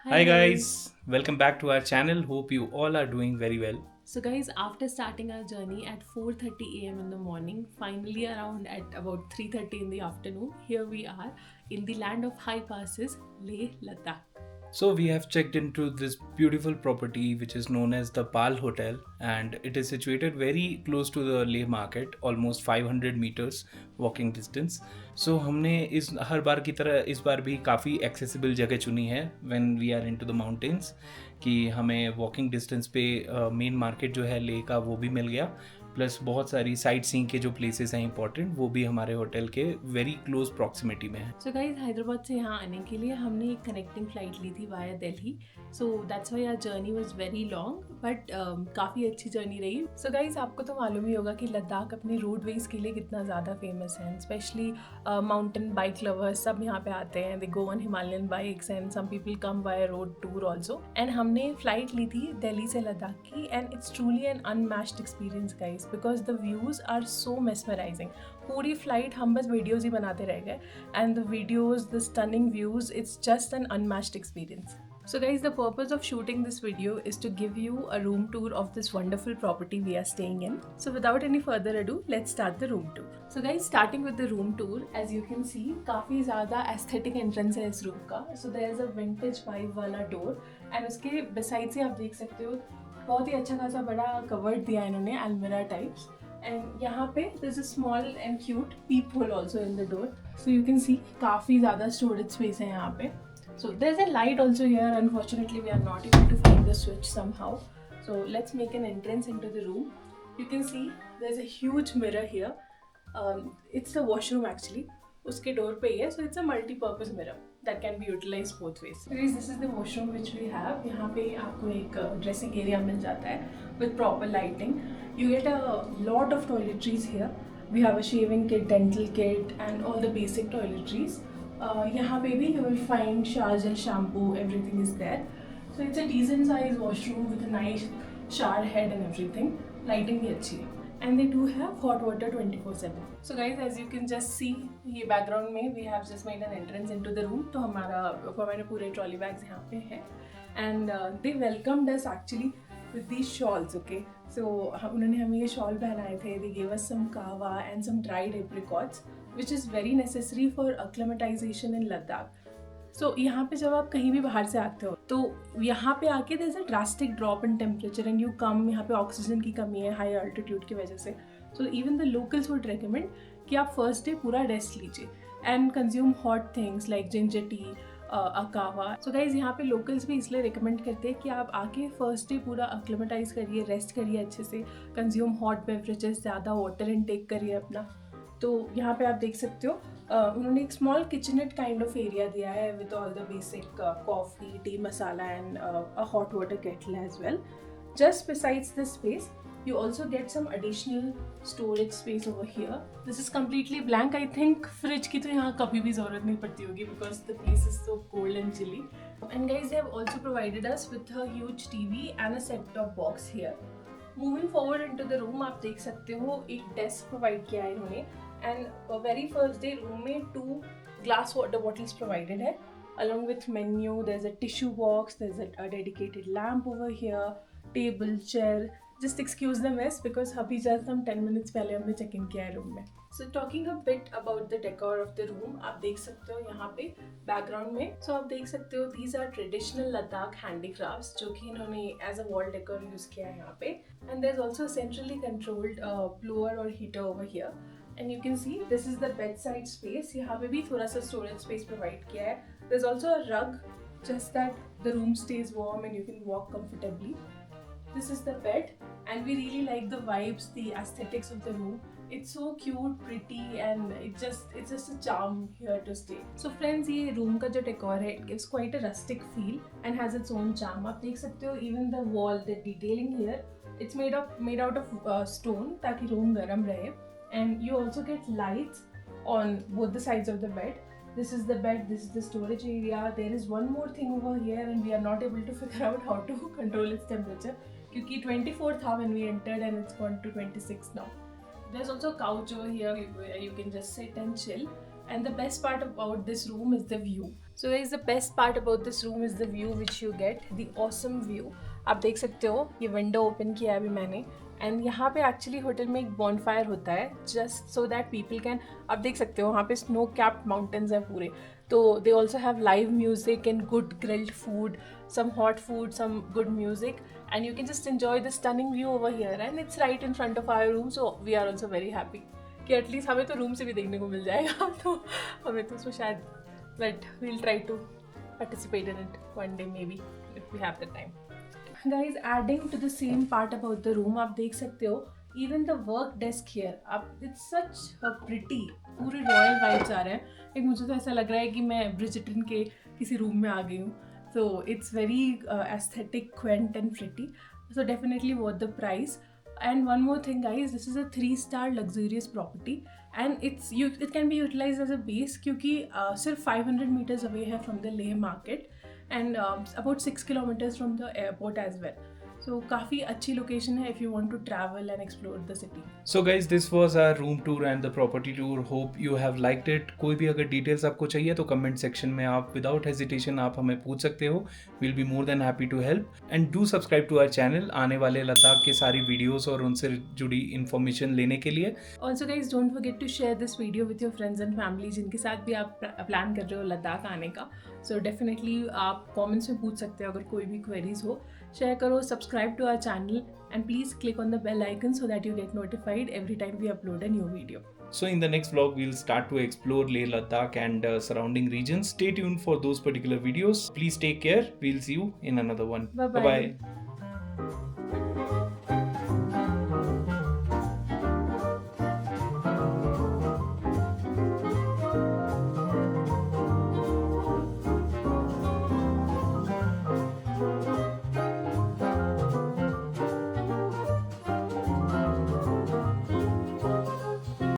Hi Hi guys. guys, welcome back to our channel. Hope you all are doing very well. So guys, after starting our journey at 4:30 a.m. in the morning, finally around at about 3:30 in the afternoon, here we are in the land of high passes, Leh Ladakh. So we have checked into this beautiful property which is known as the Pal Hotel, and it is situated very close to the Leh market, almost 500 meters walking distance. So हमने इस हर बार की तरह इस बार भी काफ़ी accessible जगह चुनी है when we are into the mountains, कि हमें walking distance पे मेन मार्केट जो है लेह का वो भी मिल गया, प्लस बहुत सारी साइट सीइंग के जो प्लेसेस हैं इंपॉर्टेंट वो भी हमारे होटल के वेरी क्लोज प्रॉक्सिमिटी में है. सो गाइज हैदराबाद से यहाँ आने के लिए हमने एक कनेक्टिंग फ़्लाइट ली थी via Delhi. So that's why our journey was very long but काफ़ी अच्छी जर्नी रही. सो गाइज आपको तो मालूम ही होगा कि लद्दाख अपने रोडवेज के लिए कितना ज़्यादा फेमस है. स्पेशली माउंटेन बाइक लवर्स सब यहाँ पे आते हैं. They go on Himalayan bikes and some people come via road tour also. And हमने फ़्लाइट ली थी दिल्ली से लद्दाख की and it's truly an unmatched experience guys because the views are so mesmerising. पूरी फ्लाइट हम बस वीडियोज़ ही बनाते रह गए and the videos, the stunning views, it's just an unmatched experience. So guys, the purpose of shooting this video is to give you a room tour of this wonderful property we are staying in. So without any further ado, let's start the room tour. So guys, starting with the room tour, as you can see, काफ़ी ज़्यादा aesthetic entrance है इस room का. So there is a vintage vibe वाला door and उसके beside से आप देख सकते हो बहुत ही अच्छा खासा बड़ा covered दिया है इन्होंने almirah types. And यहाँ पे there's a small and cute peephole also in the door. So you can see काफ़ी ज़्यादा storage space है यहाँ पे. So there's a light also here. Unfortunately, we are not able to find the switch somehow. So let's make an entrance into the room. You can see there's a huge mirror here. It's the washroom actually. उसके door पे ही है. So it's a multi-purpose mirror that can be utilized both ways. Guys, this is the washroom which we have. यहाँ पे आपको एक dressing area मिल जाता है with proper lighting. You get a lot of toiletries here. We have a shaving kit, dental kit, and all the basic toiletries. यहाँ पे भी you will find shower gel, shampoo, everything is there. So it's a decent sized washroom with a nice shower head and everything. Lighting भी अच्छी है. And they do have hot water 24/7. So guys, as you can just see, ये background में we have just made an entrance into the room. तो हमारे पूरे trolley bags यहाँ पे हैं. And they welcomed us actually with these shawls, okay? So उन्होंने हमें ये shawl पहनाए थे. They gave us some kava and some dried apricots, which is very necessary for acclimatization in Ladakh. So यहाँ पे जब आप कहीं भी बाहर से आते हो तो यहाँ पे आके there's a drastic drop in temperature and you come, यहाँ पे ऑक्सीजन की कमी है हाई अल्टीट्यूड की वजह से. So even the locals would recommend कि आप फर्स्ट डे पूरा रेस्ट लीजिए and consume hot things like ginger tea, अकावा. सो गाइज यहाँ पे लोकल्स भी इसलिए रिकमेंड करते हैं कि आप आके फर्स्ट डे पूरा अक्लेमेटाइज करिए, रेस्ट करिए अच्छे से, कंज्यूम हॉट बेवरेजेस, ज़्यादा वाटर इनटेक करिए अपना. तो यहाँ पे आप देख सकते हो उन्होंने एक small kitchenette kind of area दिया है with all the basic coffee, tea masala and a hot water kettle as well. Just besides this space, you also get some additional storage space over here. This is completely blank. I think fridge की तो यहाँ कभी भी ज़रूरत नहीं पड़ती होगी because the place is so cold and chilly. And guys, they have also provided us with a huge TV and a set-top box here. Moving forward into the room, आप देख सकते हो एक desk provide किया है इन्होंने. And very first day room में 2 glass water bottles provided है. Along with menu, there's a tissue box, there's a dedicated lamp over here, table, chair. Just excuse the mess because अभी just हम 10 minutes पहले हमने check in किया है room में. So talking a bit about the decor of the room, आप देख सकते हो यहाँ पे background में. So आप देख सकते हो these are traditional Ladakh handicrafts जो कि इन्होंने as a wall decor use किया है यहाँ पे. And there's also a centrally controlled blower or heater over here. And you can see this is the bedside space. यहाँ पे भी थोड़ा सा storage space provide किया है. There's also a rug, just that the room stays warm and you can walk comfortably. This is the bed, and we really like the vibes, the aesthetics of the room. It's so cute, pretty, and it's just a charm here to stay. So friends, ये room का जो decor है, it gives quite a rustic feel and has its own charm. आप देख सकते हो even the wall, the detailing here, it's made out of stone ताकि room गर्म रहे. And you also get lights on both the sides of the bed. This is the bed, this is the storage area. There is one more thing over here and we are not able to figure out how to control its temperature क्योंकि 24 था when we entered and it's gone to 26 now. There's also a couch over here where you can just sit and chill. and the best part about this room is the view. So guys, the best part about this room is the view which you get, the awesome view. आप देख सकते हो, ये window open किया है अभी मैंने, and यहाँ पे एक्चुअली होटल में एक बॉनफायर होता है just so that people can, आप देख सकते हो वहाँ पे स्नो कैप्ड माउंटेन्स हैं पूरे, तो they also have live music and good grilled food, some hot food, some good music, and you can just enjoy the stunning view over here, and it's right in front of our room, so we are also very happy कि at least हमें तो room से भी देखने को मिल जाएगा तो हमें तो उसमें शायद, but we'll try to participate in it one day maybe if we have the time. Guys, adding to the same part about the room, आप देख सकते हो even the work desk here, आप it's such a pretty, पूरे royal vibes आ रहे हैं. एक मुझे तो ऐसा लग रहा है कि मैं ब्रिजिटन के किसी रूम में आ गई हूँ. So it's very aesthetic, quaint and pretty. So definitely worth the price. And one more thing guys, this is a 3-star luxurious property and it can be utilized as a base क्योंकि सिर्फ 500 meters away है from the Leh market and about 6 kilometers from the airport as well. So काफ़ी अच्छी location है if you want to travel and explore the city. So guys, this was our room tour and the property tour. Hope you have liked it. कोई भी अगर details आपको चाहिए तो comment section में आप विदाउट हेजिटेशन आप हमें पूछ सकते हो. We'll be more than happy to help. And do subscribe to our channel आने वाले लद्दाख के सारी वीडियोस और उनसे जुड़ी इन्फॉर्मेशन लेने के लिए. Also guys, don't forget to share this video with your friends and family जिनके साथ भी आप प्लान कर रहे हो लद्दाख आने का. So definitely आप कमेंट्स में पूछ सकते हो अगर कोई भी क्वेरीज हो. Share करो, subscribe to our channel and please click on the bell icon so that you get notified every time we upload a new video. So in the next vlog, we'll start to explore Leh Ladakh and surrounding regions. Stay tuned for those particular videos. Please take care. We'll see you in another one. Bye-bye. Bye-bye.